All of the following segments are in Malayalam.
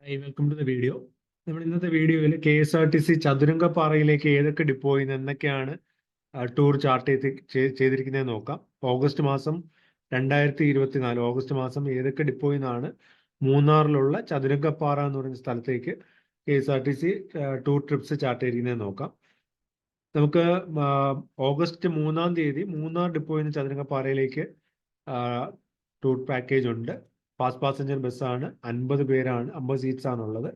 Hi, welcome to the video. നമ്മൾ ഇന്നത്തെ വീഡിയോയിൽ KSRTC ചതുരംഗപ്പാറയിലേക്ക് ഏതൊക്കെ ഡിപ്പോയിൽ എന്നൊക്കെയാണ് ടൂർ ചാർട്ട് ചെയ്തിരിക്കുന്നത് നോക്കാം. ഓഗസ്റ്റ് മാസം 2024 ഓഗസ്റ്റ് മാസം ഏതൊക്കെ ഡിപ്പോയിൽ നിന്നാണ് മൂന്നാറിലുള്ള ചതുരംഗപ്പാറ എന്ന് പറയുന്ന സ്ഥലത്തേക്ക് KSRTC ടൂർ ട്രിപ്സ് ചാർട്ട് ചെയ്തിരിക്കുന്നത് നോക്കാം. നമുക്ക് ഓഗസ്റ്റ് 3-ാം തീയതി മൂന്നാർ ഡിപ്പോയിൽ നിന്ന് ചതുരംഗപ്പാറയിലേക്ക് ടൂർ പാക്കേജ് ഉണ്ട്. ഫാസ്റ്റ് പാസഞ്ചർ ബസ്സാണ്, 50 പേരാണ്, 50 സീറ്റ്സ് ആണുള്ളത്.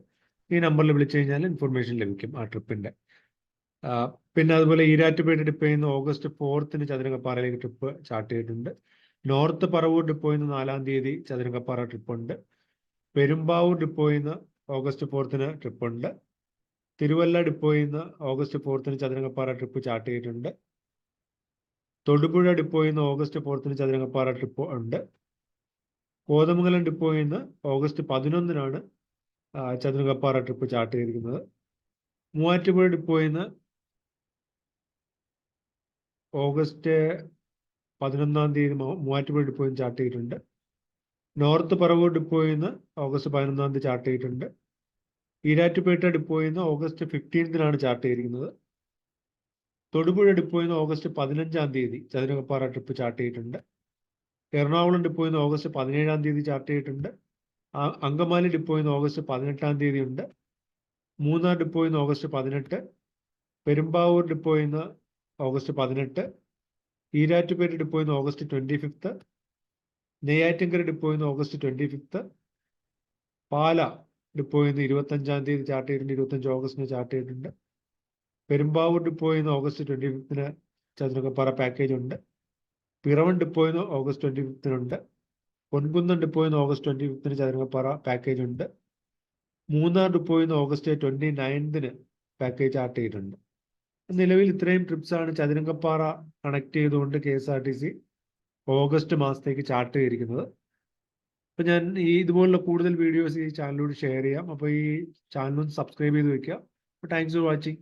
ഈ നമ്പറിൽ വിളിച്ചു കഴിഞ്ഞാൽ ഇൻഫർമേഷൻ ലഭിക്കും ആ ട്രിപ്പിന്റെ. പിന്നെ അതുപോലെ ഈരാറ്റുപേട്ട ഡിപ്പോയിൽ നിന്ന് ഓഗസ്റ്റ് 4-ന് ചതുരംഗപ്പാറയിലേക്ക് ട്രിപ്പ് ചാർട്ട് ചെയ്തിട്ടുണ്ട്. നോർത്ത് പറവൂർ ഡിപ്പോയിൽ നിന്ന് 4-ാം തീയതി ചതുരംഗപ്പാറ ട്രിപ്പ് ഉണ്ട്. പെരുമ്പാവൂർ ഡിപ്പോയിൽ നിന്ന് ഓഗസ്റ്റ് 4-ന് ട്രിപ്പ് ഉണ്ട്. തിരുവല്ല ഡിപ്പോയിൽ നിന്ന് ഓഗസ്റ്റ് 4-ന് ചതുരംഗപ്പാറ ട്രിപ്പ് ചാർട്ട് ചെയ്തിട്ടുണ്ട്. തൊടുപുഴ ഡിപ്പോയിൽ നിന്ന് ഓഗസ്റ്റ് 4-ന് ചതുരംഗപ്പാറ ട്രിപ്പ് ഉണ്ട്. കോതമംഗലം ഡിപ്പോയിൽ നിന്ന് ഓഗസ്റ്റ് 11-നാണ് ചതുരംഗപ്പാറ ട്രിപ്പ് ചാർട്ട് ചെയ്തിരിക്കുന്നത്. മൂവാറ്റുപുഴ ഡിപ്പോയിൽ നിന്ന് ഓഗസ്റ്റ് 11-ാം തീയതി മൂവാറ്റുപുഴ ഡിപ്പോയിൽ ചാർട്ട് ചെയ്തിട്ടുണ്ട്. നോർത്ത് പറവൂർ ഡിപ്പോയിൽ നിന്ന് ഓഗസ്റ്റ് 11-ാം തീയതി ചാർട്ട് ചെയ്തിട്ടുണ്ട്. ഈരാറ്റുപേട്ട ഡിപ്പോയിൽ നിന്ന് ഓഗസ്റ്റ് 15-നാണ് ചാർട്ട് ചെയ്തിരിക്കുന്നത്. തൊടുപുഴ ഡിപ്പോയിൽ നിന്ന് ഓഗസ്റ്റ് 15-ാം തീയതി ചതുരംഗപ്പാറ ട്രിപ്പ് ചാർട്ട് ചെയ്തിട്ടുണ്ട്. എറണാകുളം ഡിപ്പോയിൽ നിന്ന് ഓഗസ്റ്റ് 17-ാം തീയതി ചാർട്ട് ചെയ്തിട്ടുണ്ട്. അങ്കമാലി ഡിപ്പോയിൽ നിന്ന് ഓഗസ്റ്റ് 18-ാം തീയതി ഉണ്ട്. മൂന്നാർ ഡിപ്പോയിൽ നിന്ന് ഓഗസ്റ്റ് 18, പെരുമ്പാവൂർ ഡിപ്പോയിൽ നിന്ന് ഓഗസ്റ്റ് 18, ഈരാറ്റുപേട്ട ഡിപ്പോയിൽ നിന്ന് ഓഗസ്റ്റ് 25, നെയ്യാറ്റിൻകര ഡിപ്പോയിൽ നിന്ന് ഓഗസ്റ്റ് 25, പാല ഡിപ്പോയിൽ നിന്ന് 25-ാം തീയതി ചാർട്ട് ചെയ്തിട്ടുണ്ട്. 25 ഓഗസ്റ്റിന് ചാർട്ട് ചെയ്തിട്ടുണ്ട്. പെരുമ്പാവൂർ ഡിപ്പോയിൽ നിന്ന് ഓഗസ്റ്റ് 25-ന് ചതുരംഗപ്പാറ പാക്കേജ് ഉണ്ട്. പിറവൻ ഡിപ്പോയിൽ നിന്ന് ഓഗസ്റ്റ് 25-നുണ്ട്. പൊൻകുന്നം ഡിപ്പോയിൽ നിന്ന് ഓഗസ്റ്റ് 25-ന് ചതുരംഗപ്പാറ പാക്കേജ് ഉണ്ട്. മൂന്നാർ ഡിപ്പോയിൽ നിന്ന് ഓഗസ്റ്റ് 29-ന് പാക്കേജ് ചാർട്ട് ചെയ്തിട്ടുണ്ട്. നിലവിൽ ഇത്രയും ട്രിപ്സാണ് ചതുരംഗപ്പാറ കണക്ട് ചെയ്തുകൊണ്ട് KSRTC ഓഗസ്റ്റ് മാസത്തേക്ക് ചാർട്ട് ചെയ്തിരിക്കുന്നത്. അപ്പോൾ ഞാൻ ഇതുപോലുള്ള കൂടുതൽ വീഡിയോസ് ഈ ചാനലിലൂടെ ഷെയർ ചെയ്യാം. അപ്പോൾ ഈ ചാനൽ ഒന്ന് സബ്സ്ക്രൈബ് ചെയ്ത് വെക്കുക. അപ്പോൾ താങ്ക്സ് ഫോർ വാച്ചിങ്.